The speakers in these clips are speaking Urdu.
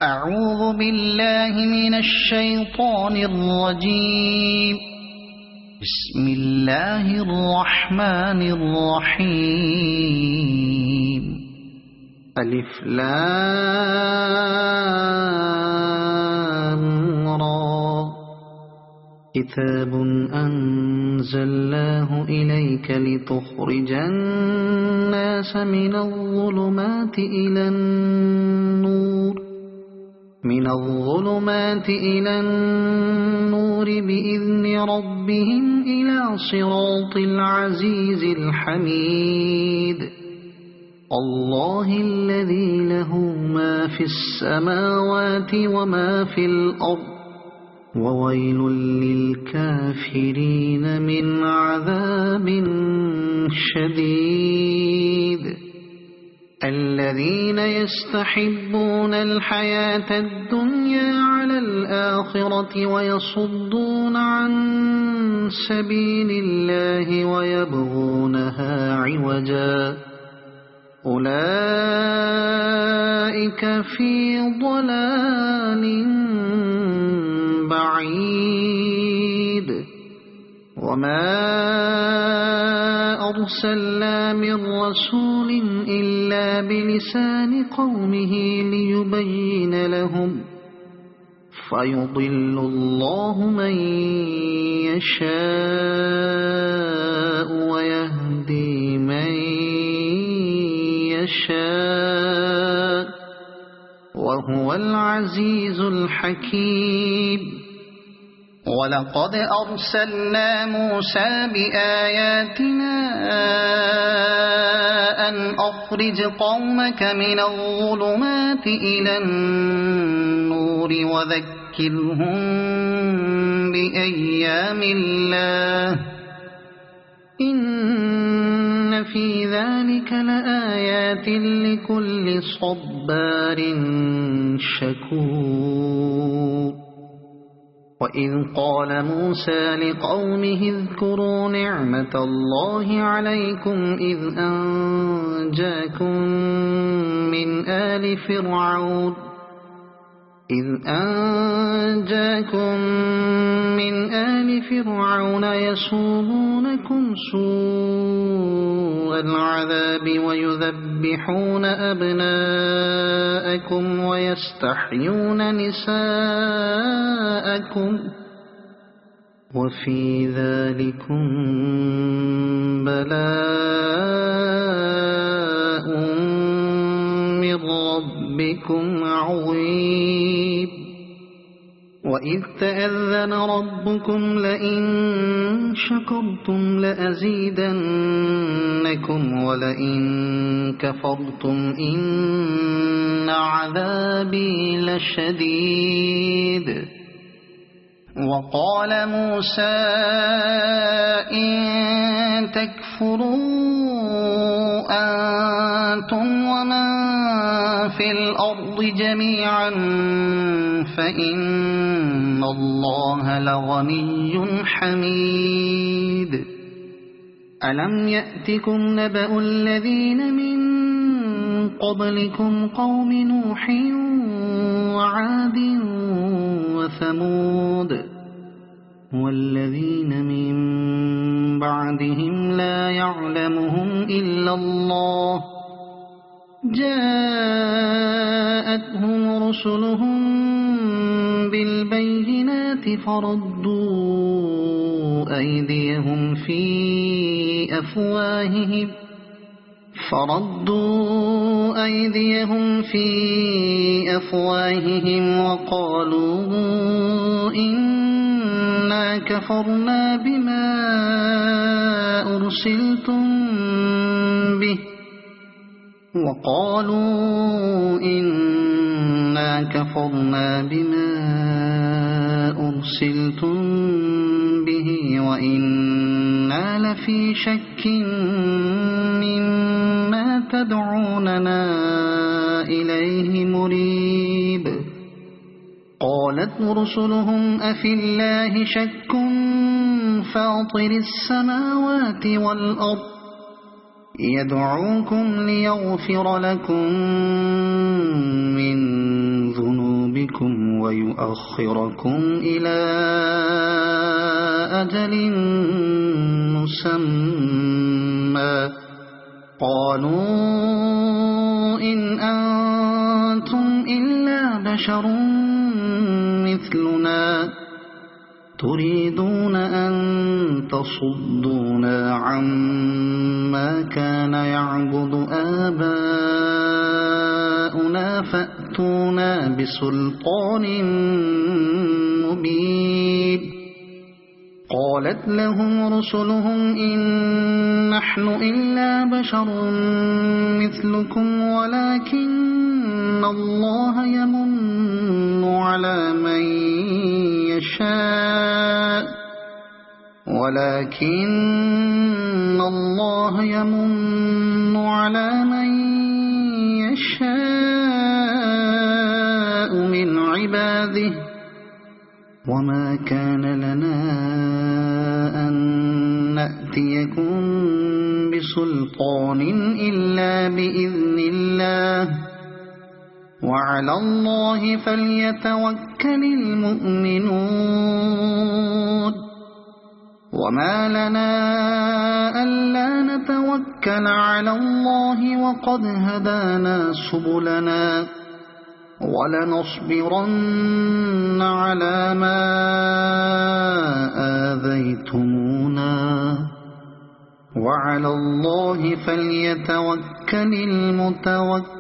أعوذ بالله من الشيطان الرجيم. بسم الله الرحمن الرحيم. ألف لام را كتاب أنزلناه إليك لتخرج الناس من الظلمات إلى النور بإذن ربهم إلى صراط العزيز الحميد. الله الذي له ما في السماوات وما في الأرض وويل للكافرين من عذاب شديد. الذين يستحبون الحياة الدنيا على الآخرة ويصدون عن سبيل الله ويبغونها عوجا أولئك في ضلال بعيد. وما أرسلنا من رسول إلا بلسان قومه ليبين لهم فيضل الله من يشاء ويهدي من يشاء وهو العزيز الحكيم. ولقد أرسلنا موسى بآياتنا أن أخرج قومك من الظلمات إلى النور وذكرهم بأيام الله إن في ذلك لآيات لكل صبار شكور. وإذ قال موسى لقومه اذكروا نعمة الله عليكم إذ أنجاكم من آل فرعون يسومونكم سوء العذاب ويذبحون أبناءكم ويستحيون نساءكم وفي ذلكم بلاء من ربكم عظيم. وإذ تأذن ربكم لئن شكرتم لأزيدنكم ولئن كفرتم إن عذابي لشديد. وقال موسى إن تكفروا أنتم ومن في الأرض جميعا فإن الله لغني حميد. ألم يأتكم نبأ الذين من قبلكم قوم نوح وعاد وثمود والذين من بعدهم لا يعلمهم إلا الله جاءتهم رسلهم بالبينات فردوا أيديهم في أفواههم وقالوا إنا كفرنا بما أرسلتم به وإنا لفي شك مما تدعوننا إليه مريب. قالت رسلهم أفي الله شك فاطر السماوات والأرض يدعوكم ليغفر لكم من ذنوبكم ويؤخركم إلى أجل مسمى قالوا إن أنتم إلا بشر مثلنا تريدون أن تصدونا عما كان يعبد آباؤنا فأتونا بسلطان مبين قالت لهم رسلهم إن نحن إلا بشر مثلكم ولكن الله يمن على من يشاء من عباده وما كان لنا أن نأتيكم بسلطان إلا بإذن الله وعلى الله فليتوكل المؤمنون وما لنا ألا نتوكل على الله وقد هدانا سبلنا ولنصبرن على ما آذيتمونا وعلى الله فليتوكل المتوكلون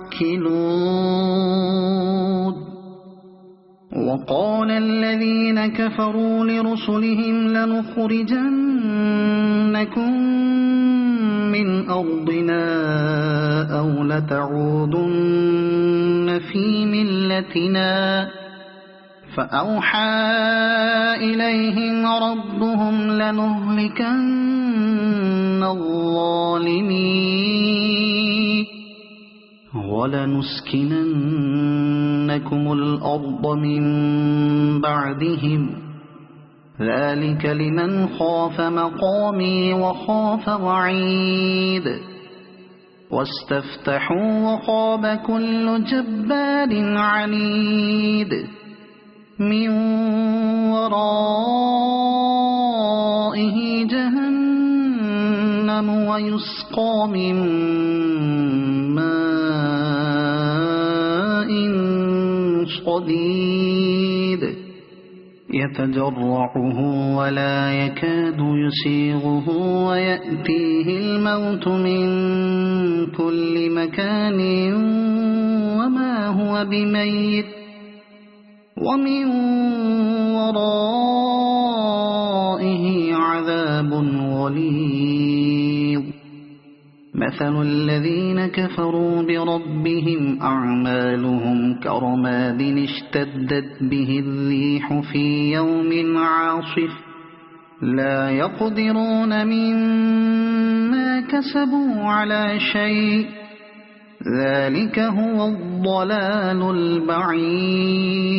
وقال الذين كفروا لرسلهم لنخرجنكم من أرضنا أو لتعودن في ملتنا فأوحى إليهم ربهم لنهلكن الظالمين ولنسكننكم الأرض من بعدهم ذلك لمن خاف مقامي وخاف وعيد واستفتحوا وخاب كل جبار عنيد من ورائه جهنم ويسقى من ماء صديد يتجرعه ولا يكاد يسيغه ويأتيه الموت من كل مكان وما هو بميت ومن ورائه عذاب غليظ مثل الذين كفروا بربهم أعمالهم كرماد اشتدت به الريح في يوم عاصف لا يقدرون مما كسبوا على شيء ذلك هو الضلال البعيد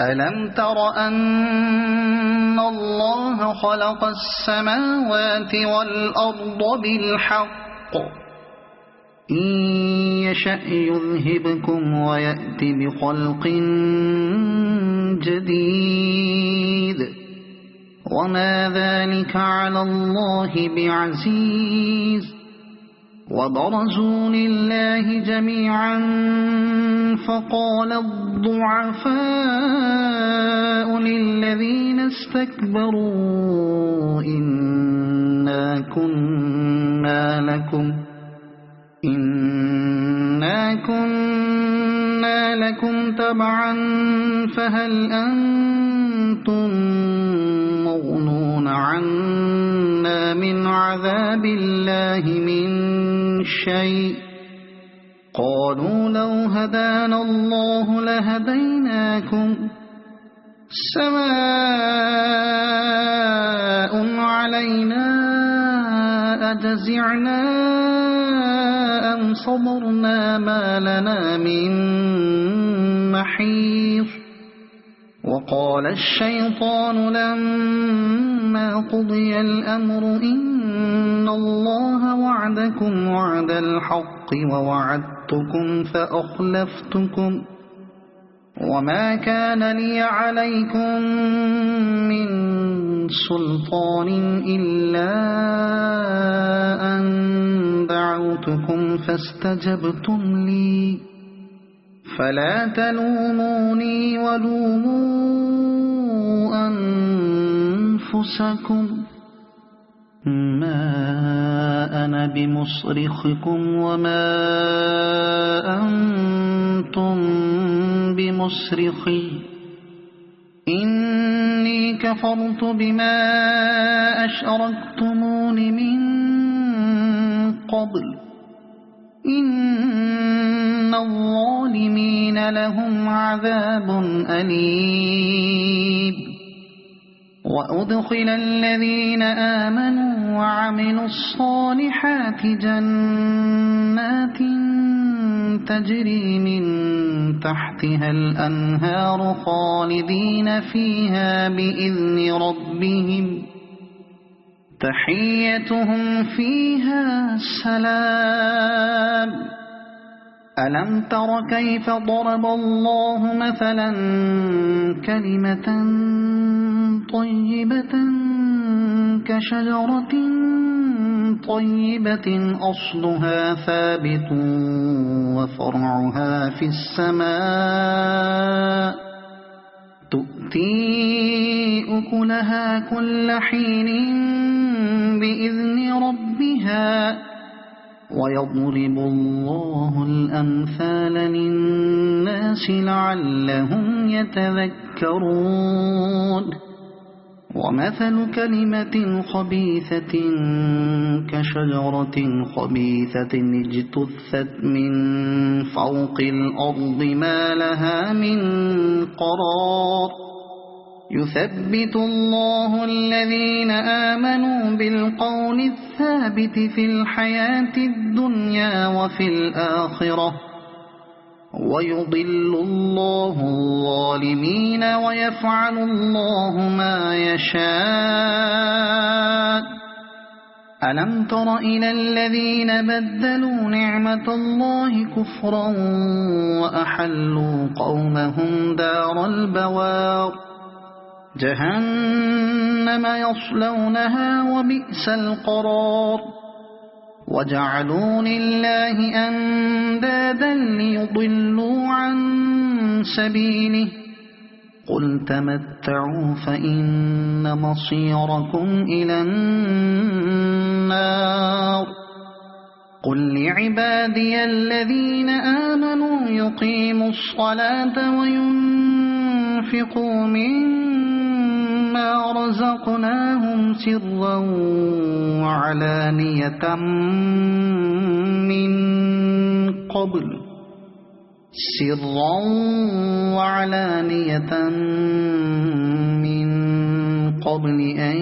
ألم تر أن الله خلق السماوات والأرض بالحق إن يشأ يذهبكم ويأت بخلق جديد وما ذلك على الله بعزيز وبرزوا لله جميعا فقال الضعفاء للذين استكبروا إنا كنا لكم تبعا فهل أنتم مغنون عنا من عذاب الله من شيء قالوا لو هدانا الله لهديناكم سواء علينا أجزعنا أم صبرنا ما لنا من محيص وقال الشيطان لما قضي الأمر إن الله وعدكم وعد الحق ووعدتكم وما كان لي عليكم من سلطان إلا أن دعوتكم فاستجبتم لي فلا تلوموني ولوموا أنفسكم ما أنا بمصرخكم وما أنتم بمصرخي إني كفرت بما أشركتمون من قبل إن الظالمين لهم عذاب أليم وأدخل الذين آمنوا وعملوا الصالحات جنات تجري من تحتها الأنهار خالدين فيها بإذن ربهم تحيتهم فيها سلام ألم تر كيف ضرب الله مثلا كلمة طيبة كشجرة طيبة أصلها ثابت وفرعها في السماء تؤتي أكلها كل حين بإذن ربها ويضرب الله الأمثال للناس لعلهم يتذكرون ومثل كلمة خبيثة كشجرة خبيثة اجتثت من فوق الأرض ما لها من قرار يثبت الله الذين آمنوا بالقول الثابت في الحياة الدنيا وفي الآخرة ويضل الله الظالمين ويفعل الله ما يشاء ألم تر إلى الذين بدلوا نعمة الله كفرا وأحلوا قومهم دار البوار جهنم يصلونها وبئس القرار وجعلوا لله أندادا ليضلوا عن سبيله قل تمتعوا فإن مصيركم إلى النار قل لعبادي الذين آمنوا يقيموا الصلاة وينفقوا مما رزقناهم سرا وعلانية من قبل أن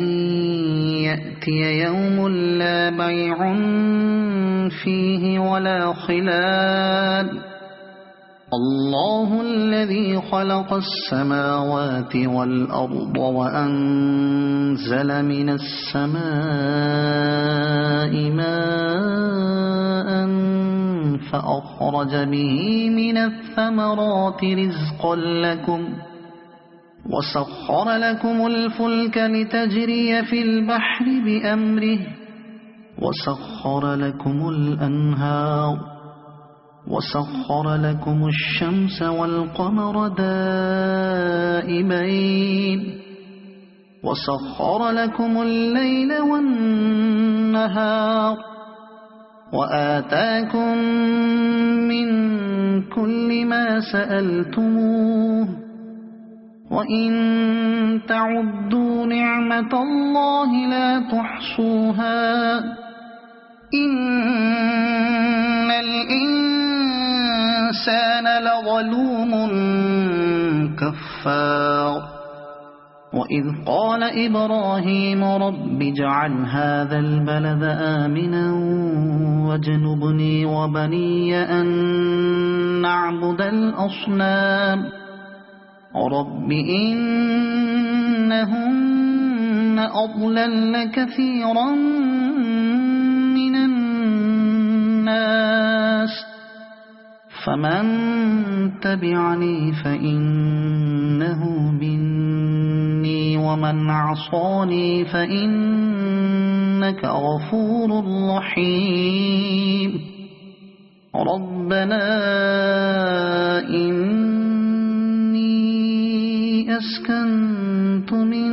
يأتي يوم لا بيع فيه ولا خلال الله الذي خلق السماوات والأرض وأنزل من السماء ماء فأخرج به من الثمرات رزقا لكم وسخر لكم الفلك لتجري في البحر بأمره وسخر لكم الأنهار وسخر لكم الشمس والقمر دائبين وسخر لكم الليل والنهار وآتاكم من كل ما سألتموه وإن تعدوا نعمة الله لا تحصوها إن الإنسان لظلوم كفار وإذ قال إبراهيم رب اجعل هذا البلد آمنا واجنبني وبني أن نعبد الأصنام رب إنهن أضللن كثيرا من الناس فمن تبعني فإنه مني ومن عصاني فإنك غفور رحيم ربنا إني أسكنت من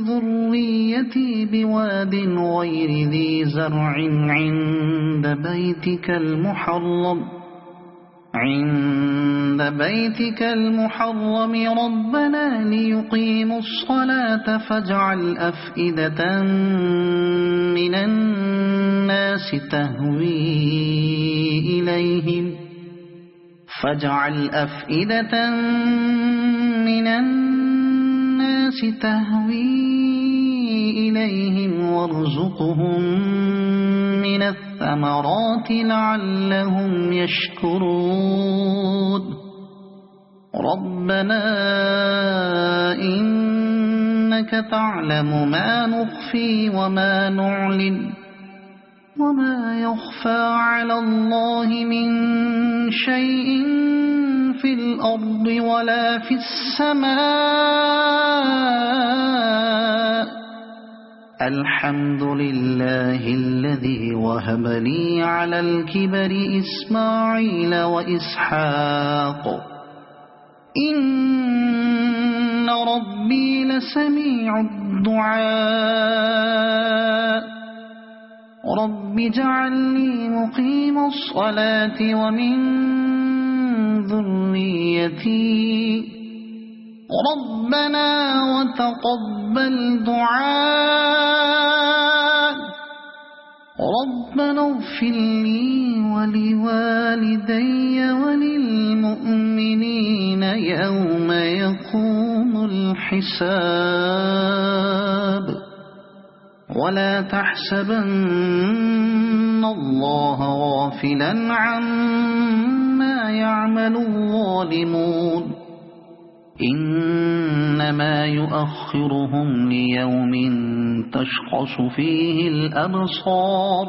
ذريتي بواد غير ذي زرع عند بيتك المحرم ربنا ليقيموا الصلاة فاجعل أفئدة من الناس تهوي إليهم وارزقهم من الثمرات لعلهم يشكرون ربنا إنك تعلم ما نخفي وما نعلن وما يخفى على الله من شيء في الأرض ولا في السماء الحمد لله الذي وهب لي على الكبر إسماعيل وإسحاق إن ربي لسميع الدعاء رب اجعلني مقيم الصلاة ومن ذريتي ربنا وتقبل دعاء ربنا اغفر لي ولوالدي وللمؤمنين يوم يقوم الحساب ولا تحسبن الله غافلا عما يعمل الظالمون إنما يؤخرهم ليوم تشخص فيه الأبصار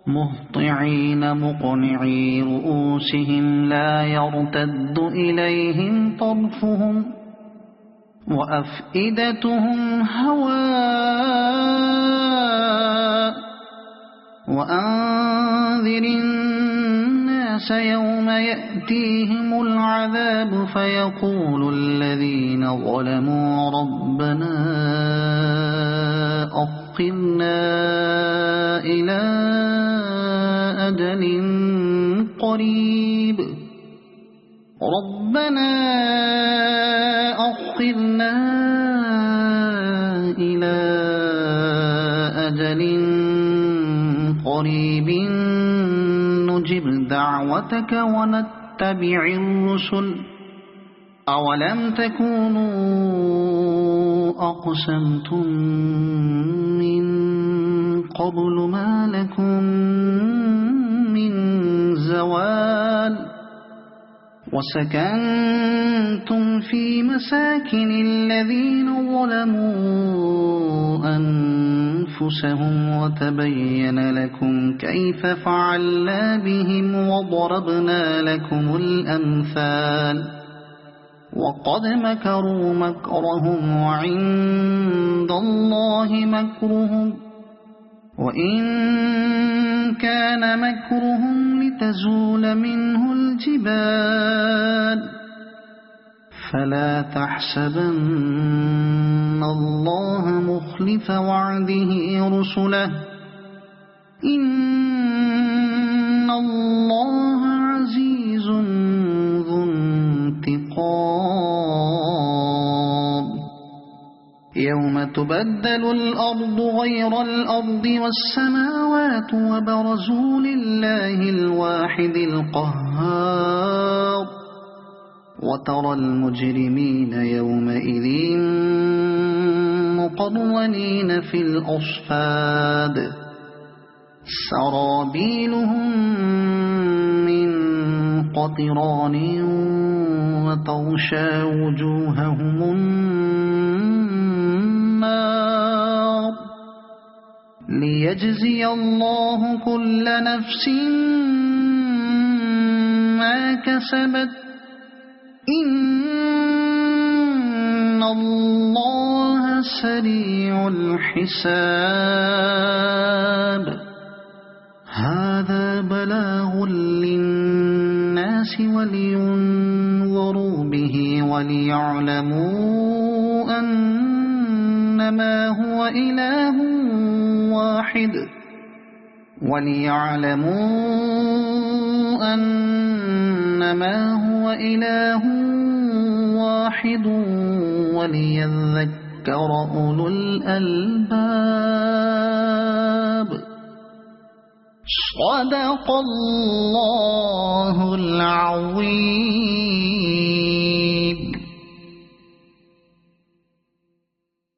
مهطعين مقنعي رؤوسهم لا يرتد إليهم طرفهم وأفئدتهم هواء وأنذر الناس يوم يأتيهم العذاب فيقول الذين ظلموا ربنا أخرنا إلى أجل قريب ربنا أخرنا إلى أجل قريب نجب دعوتك ونتبع الرسل أولم تكونوا أقسمتم من قبل ما لكم من زوال وسكنتم في مساكن الذين ظلموا أنفسهم وتبين لكم كيف فعلنا بهم وضربنا لكم الأمثال وقد مكروا مكرهم وعند الله مكرهم وإن كان مكرهم لتزول منه الجبال فلا تحسبن الله مخلف وعده رسله إن الله عزيز ذو انتقام يوم تبدل الأرض غير الأرض والسماوات وبرزوا لله الواحد القهار وترى المجرمين يومئذ مقرنين في الأصفاد سرابيلهم من قطران وتغشى وجوههم النار ليجزي الله كل نفس كسبت إن الله سريع الحساب هذا بلاغ للناس ولينظروا به وليعلموا أنما هو إله واحد وليذكر أولو الألباب صدق الله العظيم.